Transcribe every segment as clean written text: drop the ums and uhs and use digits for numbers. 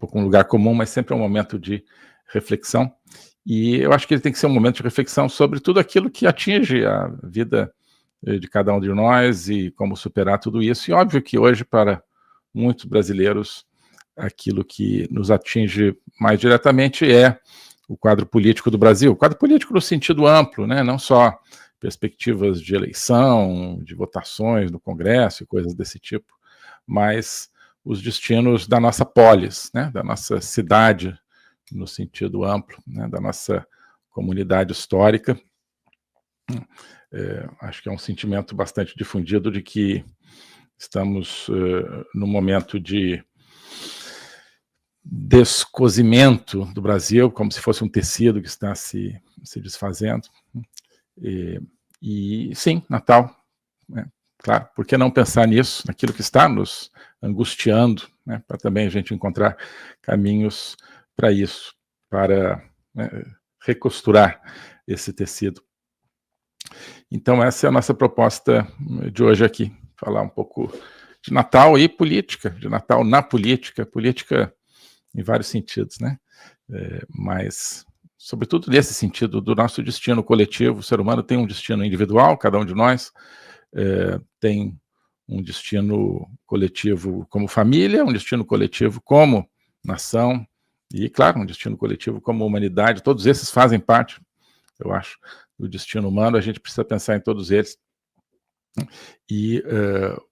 pouco um lugar comum, mas sempre é um momento de reflexão. E eu acho que ele tem que ser um momento de reflexão sobre tudo aquilo que atinge a vida de cada um de nós e como superar tudo isso. E óbvio que hoje, para muitos brasileiros, aquilo que nos atinge mais diretamente é o quadro político do Brasil. O quadro político no sentido amplo, né? Não só perspectivas de eleição, de votações no Congresso e coisas desse tipo, mas os destinos da nossa polis, né? Da nossa cidade, no sentido amplo, né? Da nossa comunidade histórica. Acho que é um sentimento bastante difundido de que estamos num momento de descosimento do Brasil, como se fosse um tecido que está se desfazendo. E sim, Natal, né? Claro, por que não pensar nisso, naquilo que está nos angustiando, né? Para também a gente encontrar caminhos para isso, para, né, recosturar esse tecido. Então essa é a nossa proposta de hoje aqui, falar um pouco de Natal e política, de Natal na política, política em vários sentidos, né? Mas, sobretudo nesse sentido do nosso destino coletivo. O ser humano tem um destino individual, cada um de nós tem um destino coletivo como família, um destino coletivo como nação e, claro, um destino coletivo como humanidade. Todos esses fazem parte, eu acho, do destino humano. A gente precisa pensar em todos eles. E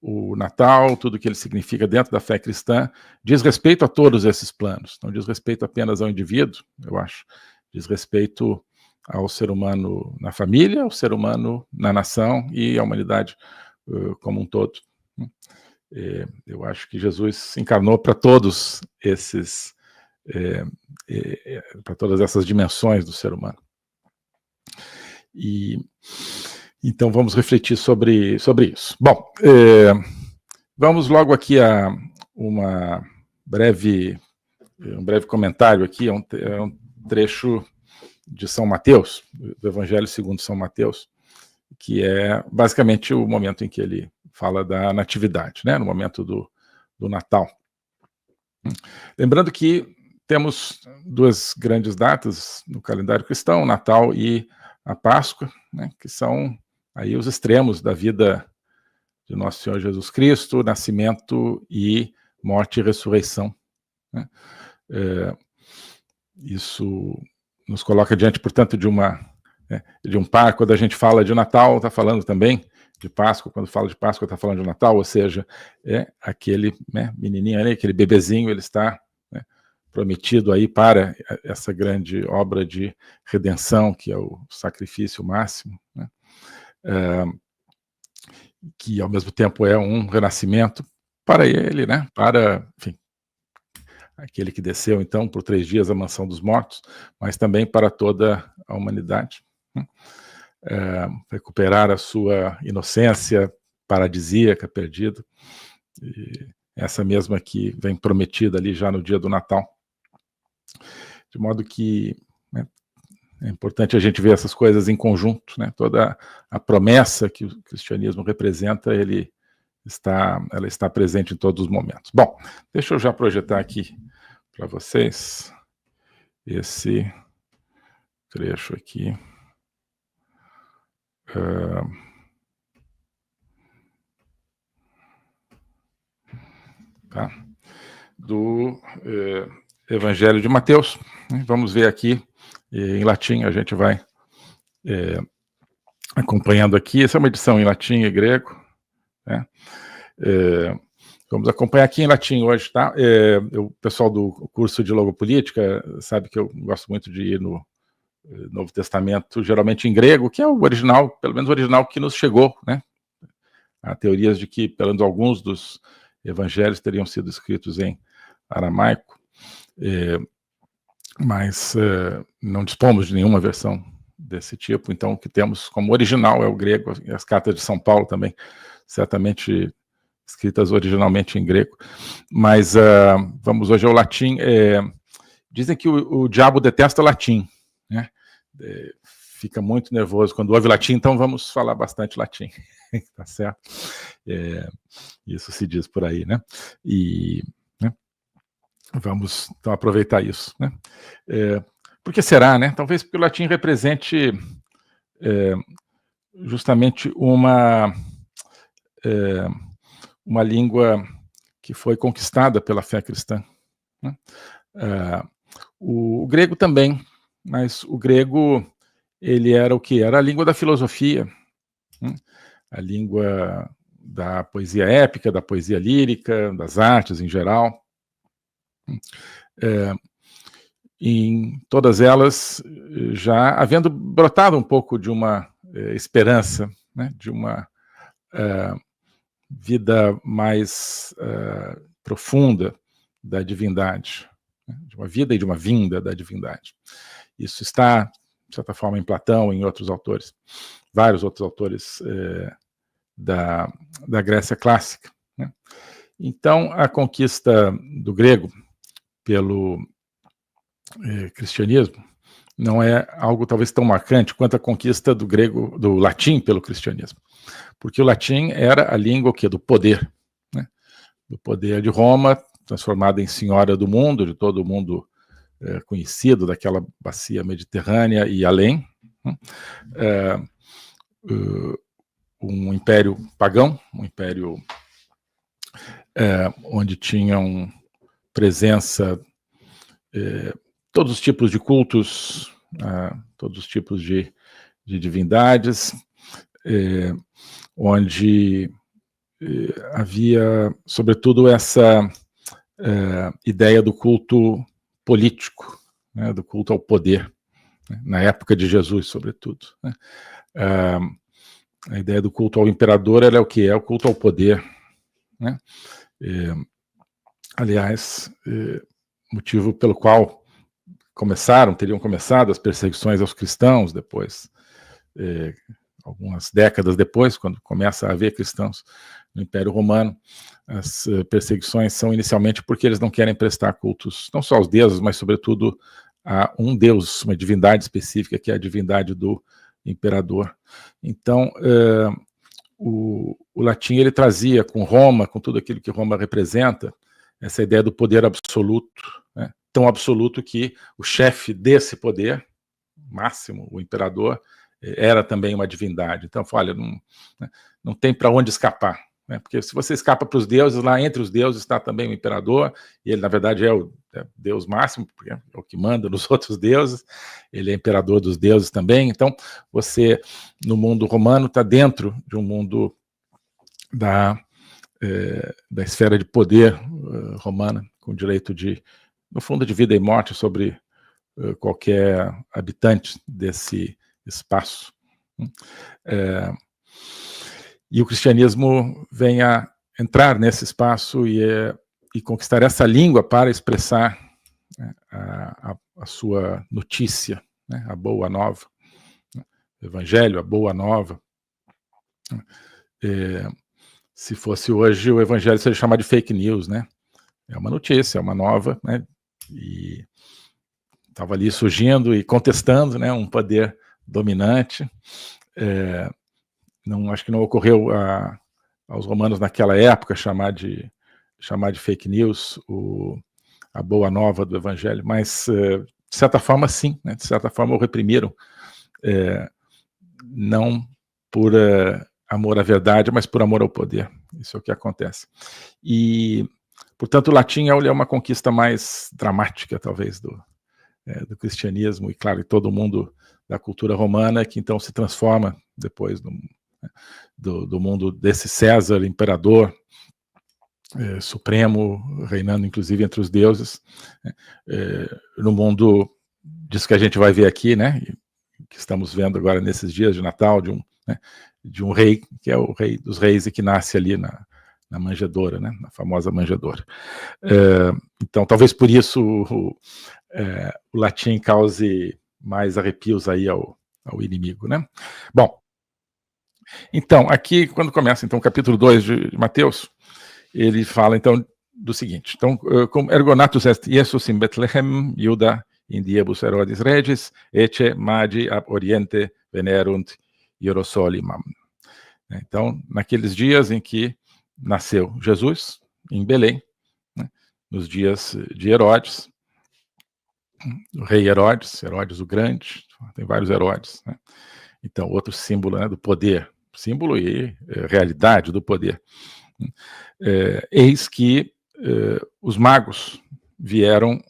o Natal, tudo que ele significa dentro da fé cristã, diz respeito a todos esses planos, não diz respeito apenas ao indivíduo, eu acho, diz respeito ao ser humano na família, ao ser humano na nação e à humanidade como um todo. Eu acho que Jesus se encarnou para todos esses, para todas essas dimensões do ser humano. E então vamos refletir sobre isso. Bom, vamos logo aqui a um breve comentário aqui, é um trecho de São Mateus, do Evangelho segundo São Mateus, que é basicamente o momento em que ele fala da natividade, né, no momento do Natal. Lembrando que temos duas grandes datas no calendário cristão, o Natal e a Páscoa, né, que são aí os extremos da vida de Nosso Senhor Jesus Cristo, nascimento e morte e ressurreição, né? Isso nos coloca diante, portanto, de um par. Quando a gente fala de Natal, está falando também de Páscoa. Quando fala de Páscoa, está falando de Natal, ou seja, aquele, né, menininho ali, aquele bebezinho, ele está, né, prometido aí para essa grande obra de redenção, que é o sacrifício máximo, né? Que ao mesmo tempo é um renascimento para ele, né? Para, enfim, aquele que desceu então por 3 dias à mansão dos mortos, mas também para toda a humanidade, né? Recuperar a sua inocência paradisíaca perdida, e essa mesma que vem prometida ali já no dia do Natal. De modo que, né, é importante a gente ver essas coisas em conjunto, né? Toda a promessa que o cristianismo representa, ela está presente em todos os momentos. Bom, deixa eu já projetar aqui para vocês esse trecho aqui. Tá? Do Evangelho de Mateus. Vamos ver aqui em latim, a gente vai acompanhando aqui. Essa é uma edição em latim e grego, né? Vamos acompanhar aqui em latim hoje, tá? O pessoal do curso de Logopolítica sabe que eu gosto muito de ir no Novo Testamento, geralmente em grego, que é o original, pelo menos o original que nos chegou, né? Há teorias de que, pelo menos alguns dos evangelhos teriam sido escritos em aramaico, mas não dispomos de nenhuma versão desse tipo, então o que temos como original é o grego, e as cartas de São Paulo também, certamente escritas originalmente em grego. Mas vamos hoje ao latim. Dizem que o diabo detesta latim, né? Fica muito nervoso quando ouve latim, então vamos falar bastante latim. Tá certo? Isso se diz por aí, né? Vamos, então, aproveitar isso, né? Por que será, né? Talvez porque o latim represente justamente uma língua que foi conquistada pela fé cristã, né? O grego também, mas o grego, ele era o que? Era a língua da filosofia, né? A língua da poesia épica, da poesia lírica, das artes em geral. Em todas elas, já havendo brotado um pouco de uma esperança, né? De uma vida mais profunda da divindade, né? De uma vida e de uma vinda da divindade. Isso está, de certa forma, em Platão e em outros autores, vários outros autores da Grécia clássica, né? Então, a conquista do grego pelo cristianismo não é algo talvez tão marcante quanto a conquista do latim pelo cristianismo, porque o latim era a língua o quê? Do poder, né? Do poder de Roma, transformada em senhora do mundo, de todo o mundo conhecido, daquela bacia mediterrânea e além, né? Um império pagão, um império onde tinham presença todos os tipos de cultos, todos os tipos de divindades, onde havia, sobretudo, essa ideia do culto político, né, do culto ao poder, né, na época de Jesus, sobretudo, né? A ideia do culto ao imperador é o que? É o culto ao poder, né? Aliás, motivo pelo qual teriam começado as perseguições aos cristãos depois, algumas décadas depois, quando começa a haver cristãos no Império Romano. As perseguições são inicialmente porque eles não querem prestar cultos, não só aos deuses, mas sobretudo a um deus, uma divindade específica, que é a divindade do imperador. Então, o latim, ele trazia com Roma, com tudo aquilo que Roma representa, essa ideia do poder absoluto, né? Tão absoluto que o chefe desse poder máximo, o imperador, era também uma divindade. Então, olha, não tem para onde escapar, né? Porque se você escapa para os deuses, lá entre os deuses está também o imperador, e ele, na verdade, é o Deus máximo, porque é o que manda nos outros deuses, ele é imperador dos deuses também. Então, você, no mundo romano, está dentro de um mundo da esfera de poder romana, com direito no fundo, de vida e morte sobre qualquer habitante desse espaço. E o cristianismo vem a entrar nesse espaço e conquistar essa língua para expressar, né, a sua notícia, né, a boa nova, né, o evangelho, a boa nova. Se fosse hoje, o evangelho seria chamado de fake news, né? É uma notícia, é uma nova, né? E estava ali surgindo e contestando, né, um poder dominante. Acho que não ocorreu aos romanos naquela época chamar de fake news a boa nova do evangelho, mas de certa forma sim, né? De certa forma o reprimiram, não por amor à verdade, mas por amor ao poder. Isso é o que acontece. E, portanto, o latim é uma conquista mais dramática, talvez, do cristianismo, e claro, todo mundo da cultura romana, que então se transforma depois do mundo desse César, imperador supremo, reinando inclusive entre os deuses, no mundo disso que a gente vai ver aqui, né, que estamos vendo agora nesses dias de Natal, de um rei, que é o rei dos reis e que nasce ali na manjedoura, né, na famosa manjedoura. Então, talvez por isso o latim cause mais arrepios aí ao inimigo, né? Bom, então, aqui, quando começa então, o capítulo 2 de Mateus, ele fala, então, do seguinte: então, ergonatus est Iesus in Bethlehem, Iuda, in diebus Herodes regis, ecce magi ab oriente venerunt Hierosolimam. Então, naqueles dias em que nasceu Jesus, em Belém, né, nos dias de Herodes, o rei Herodes, Herodes o Grande, tem vários Herodes, né? Então, outro símbolo, né, do poder, símbolo e realidade do poder. Eis que os magos vieram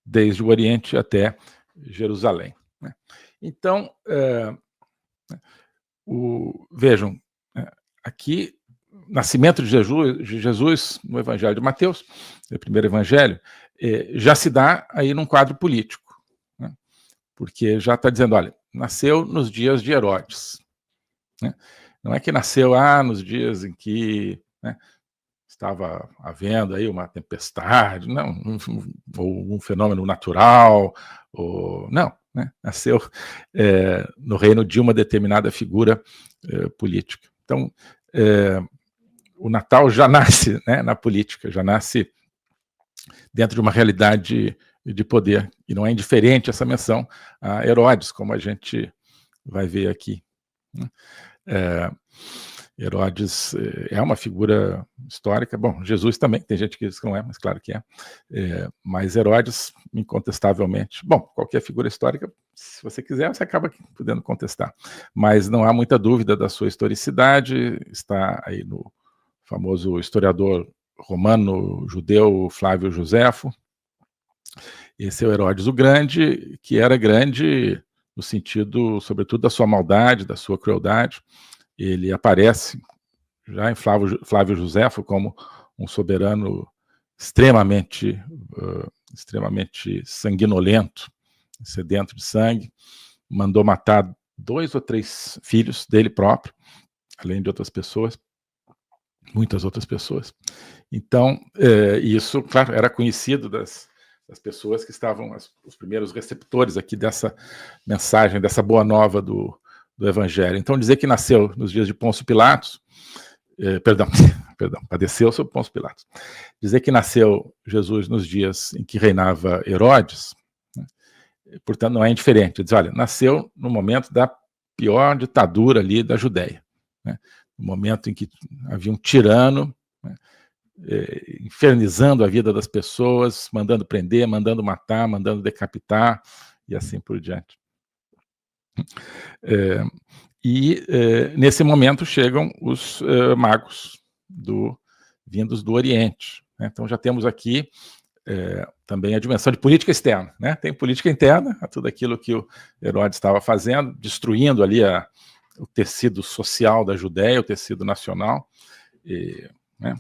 desde o Oriente até Jerusalém, né? Então, vejam, aqui, nascimento de Jesus no Evangelho de Mateus, o primeiro Evangelho, já se dá aí num quadro político, né? Porque já está dizendo, olha, nasceu nos dias de Herodes, né? Não é que nasceu nos dias em que, né, estava havendo aí uma tempestade, não, ou um fenômeno natural, não, né? Nasceu no reino de uma determinada figura política. Então, o Natal já nasce, né, na política, já nasce dentro de uma realidade de poder, e não é indiferente essa menção a Herodes, como a gente vai ver aqui, né? Herodes é uma figura histórica, bom, Jesus também, tem gente que diz que não é, mas claro que é, mas Herodes, incontestavelmente, bom, qualquer figura histórica, se você quiser, você acaba podendo contestar, mas não há muita dúvida da sua historicidade, está aí no famoso historiador romano, judeu, Flávio Josefo. Esse é o Herodes o Grande, que era grande no sentido, sobretudo, da sua maldade, da sua crueldade. Ele aparece já em Flávio Josefo como um soberano extremamente sanguinolento, sedento de sangue, mandou matar 2 ou 3 filhos dele próprio, além de outras pessoas, muitas outras pessoas. Então, isso, claro, era conhecido das pessoas que estavam, os primeiros receptores aqui dessa mensagem, dessa boa nova do Evangelho. Então, dizer que nasceu nos dias de Pôncio Pilatos, padeceu sob Pôncio Pilatos. Dizer que nasceu Jesus nos dias em que reinava Herodes, né, portanto, não é indiferente. Diz, olha, nasceu no momento da pior ditadura ali da Judéia, né, no momento em que havia um tirano, né, infernizando a vida das pessoas, mandando prender, mandando matar, mandando decapitar, e assim por diante. Nesse momento chegam os magos vindos do Oriente, né? Então já temos aqui também a dimensão de política externa, né? Tem política interna, a tudo aquilo que o Herodes estava fazendo, destruindo ali o tecido social da Judéia, o tecido nacional, né?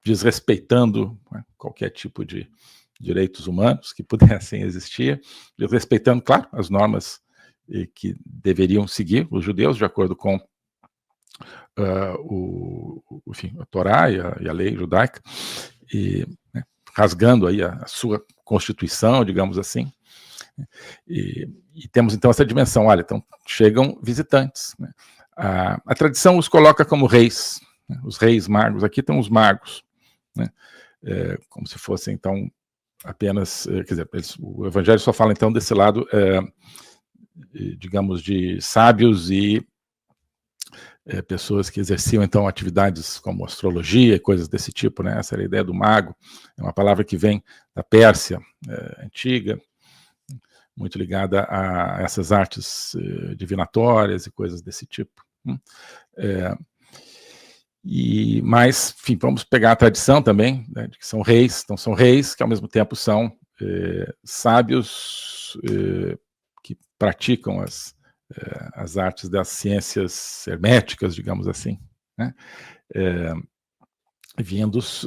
Desrespeitando, né, qualquer tipo de direitos humanos que pudessem existir, desrespeitando, claro, as normas que deveriam seguir os judeus, de acordo com a Torá e a lei judaica, né, rasgando aí a sua constituição, digamos assim. E temos então essa dimensão, olha, então chegam visitantes, né? A tradição os coloca como reis, né? Os reis magos, aqui estão os magos, né? Como se fossem então apenas, quer dizer, o Evangelho só fala então desse lado, digamos, de sábios e pessoas que exerciam então atividades como astrologia e coisas desse tipo, né? Essa era a ideia do mago, é uma palavra que vem da Pérsia antiga, muito ligada a essas artes divinatórias e coisas desse tipo. Mas, enfim, vamos pegar a tradição também, né, de que são reis, então são reis que ao mesmo tempo são sábios que praticam as artes das ciências herméticas, digamos assim, né, vindos,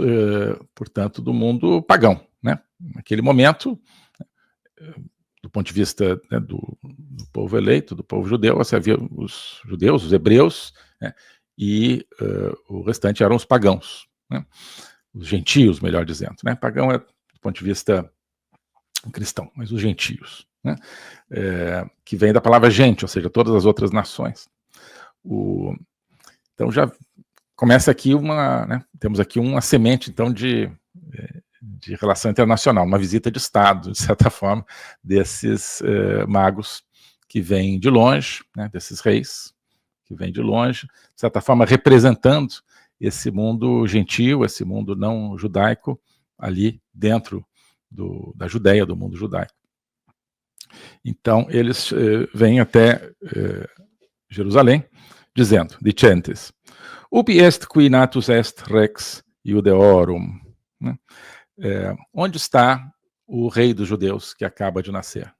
portanto, do mundo pagão, né? Naquele momento, do ponto de vista, né, do povo eleito, do povo judeu, você havia os judeus, os hebreus, né, e o restante eram os pagãos, né, os gentios, melhor dizendo, né? Pagão é do ponto de vista cristão, mas os gentios, né, que vem da palavra gente, ou seja, todas as outras nações. Então já começa aqui né, temos aqui uma semente então de relação internacional, uma visita de Estado, de certa forma, desses magos que vêm de longe, né, desses reis que vêm de longe, de certa forma representando esse mundo gentil, esse mundo não judaico, ali dentro da Judéia, do mundo judaico. Então, eles vêm até Jerusalém, dizendo, dicentes, ubi est qui natus est rex Iudeorum? Né? Onde está o rei dos judeus que acaba de nascer?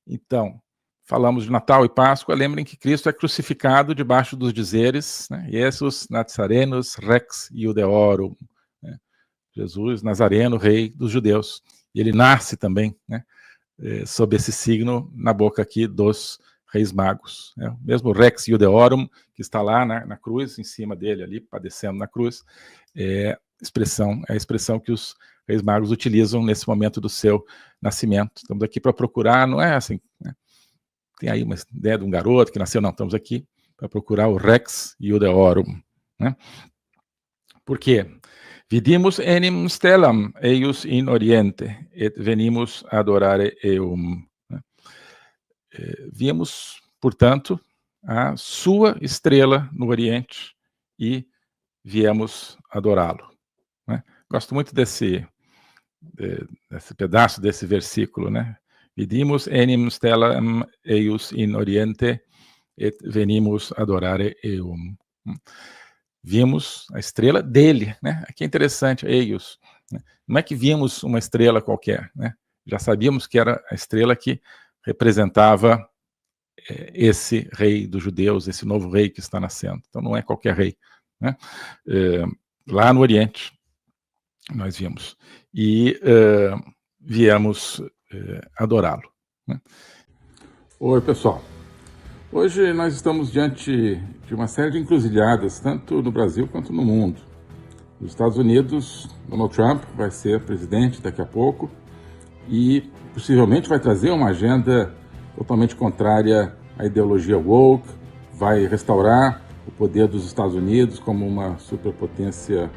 Então, falamos de Natal e Páscoa, lembrem que Cristo é crucificado debaixo dos dizeres, né? Jesus Nazarenus Rex Iudeorum, né? Jesus Nazareno, rei dos judeus. E ele nasce também, né? Sob esse signo na boca aqui dos reis magos. Né? O mesmo Rex Iudeorum, que está lá na cruz, em cima dele ali, padecendo na cruz, é a expressão que os reis magos utilizam nesse momento do seu nascimento. Estamos aqui para procurar, não é assim, né? Tem aí uma ideia de um garoto que nasceu, não, estamos aqui para procurar o Rex Iudeorum. Né? Por quê? Vidimus enim stellam eius in oriente, et venimus adorare eum. Vimos, portanto, a sua estrela no Oriente e viemos adorá-lo. Né? Gosto muito desse pedaço desse versículo, né? Vidimus enim stellam eius in oriente et venimus adorare eum. Vimos a estrela dele, né? Aqui é interessante, eius. Né? Não é que vimos uma estrela qualquer, né? Já sabíamos que era a estrela que representava esse rei dos judeus, esse novo rei que está nascendo. Então não é qualquer rei. Né? Lá no Oriente, nós vimos. E viemos adorá-lo. Né? Oi, pessoal. Hoje nós estamos diante de uma série de encruzilhadas, tanto no Brasil quanto no mundo. Nos Estados Unidos, Donald Trump vai ser presidente daqui a pouco e possivelmente vai trazer uma agenda totalmente contrária à ideologia woke, vai restaurar o poder dos Estados Unidos como uma superpotência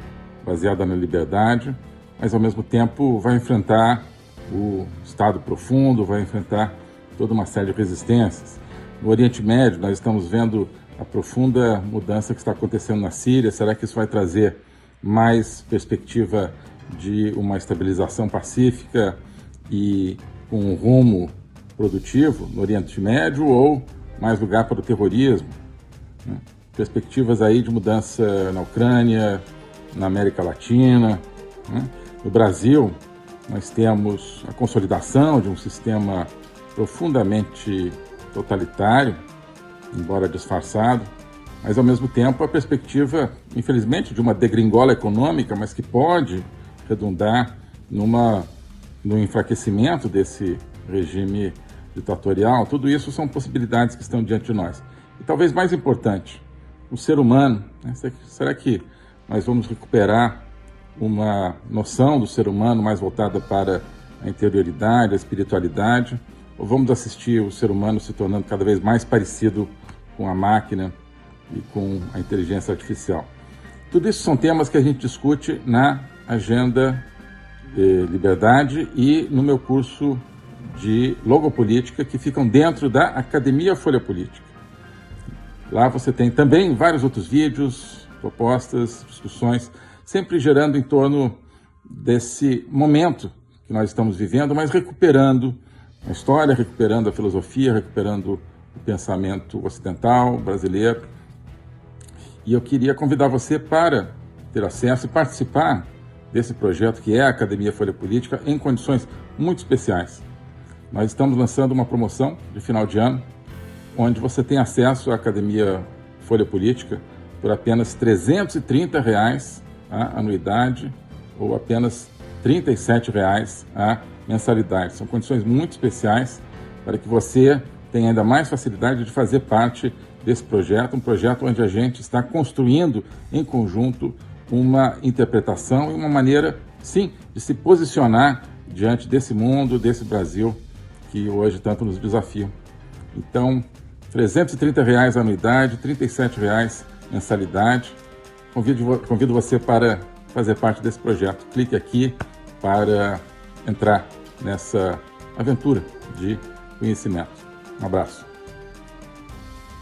baseada na liberdade, mas ao mesmo tempo vai enfrentar o Estado profundo, vai enfrentar toda uma série de resistências. No Oriente Médio, nós estamos vendo a profunda mudança que está acontecendo na Síria. Será que isso vai trazer mais perspectiva de uma estabilização pacífica e com um rumo produtivo no Oriente Médio ou mais lugar para o terrorismo? Né? Perspectivas aí de mudança na Ucrânia, na América Latina. Né? No Brasil, nós temos a consolidação de um sistema profundamente totalitário, embora disfarçado, mas ao mesmo tempo a perspectiva, infelizmente, de uma degringola econômica, mas que pode redundar no enfraquecimento desse regime ditatorial. Tudo isso são possibilidades que estão diante de nós. E talvez mais importante, o ser humano, né? Será que nós vamos recuperar uma noção do ser humano mais voltada para a interioridade, a espiritualidade, ou vamos assistir o ser humano se tornando cada vez mais parecido com a máquina e com a inteligência artificial? Tudo isso são temas que a gente discute na Agenda Liberdade e no meu curso de Logopolítica, que ficam dentro da Academia Folha Política. Lá você tem também vários outros vídeos, propostas, discussões, sempre gerando em torno desse momento que nós estamos vivendo, mas recuperando a história, recuperando a filosofia, recuperando o pensamento ocidental, brasileiro. E eu queria convidar você para ter acesso e participar desse projeto que é a Academia Folha Política em condições muito especiais. Nós estamos lançando uma promoção de final de ano, onde você tem acesso à Academia Folha Política por apenas R$ 330 a anuidade ou apenas R$ 37 a mensalidade. São condições muito especiais para que você tenha ainda mais facilidade de fazer parte desse projeto, um projeto onde a gente está construindo em conjunto uma interpretação e uma maneira, sim, de se posicionar diante desse mundo, desse Brasil que hoje tanto nos desafia. Então, R$ 330 a anuidade, R$ 37 mensalidade. Convido você para fazer parte desse projeto. Clique aqui para entrar nessa aventura de conhecimento. Um abraço.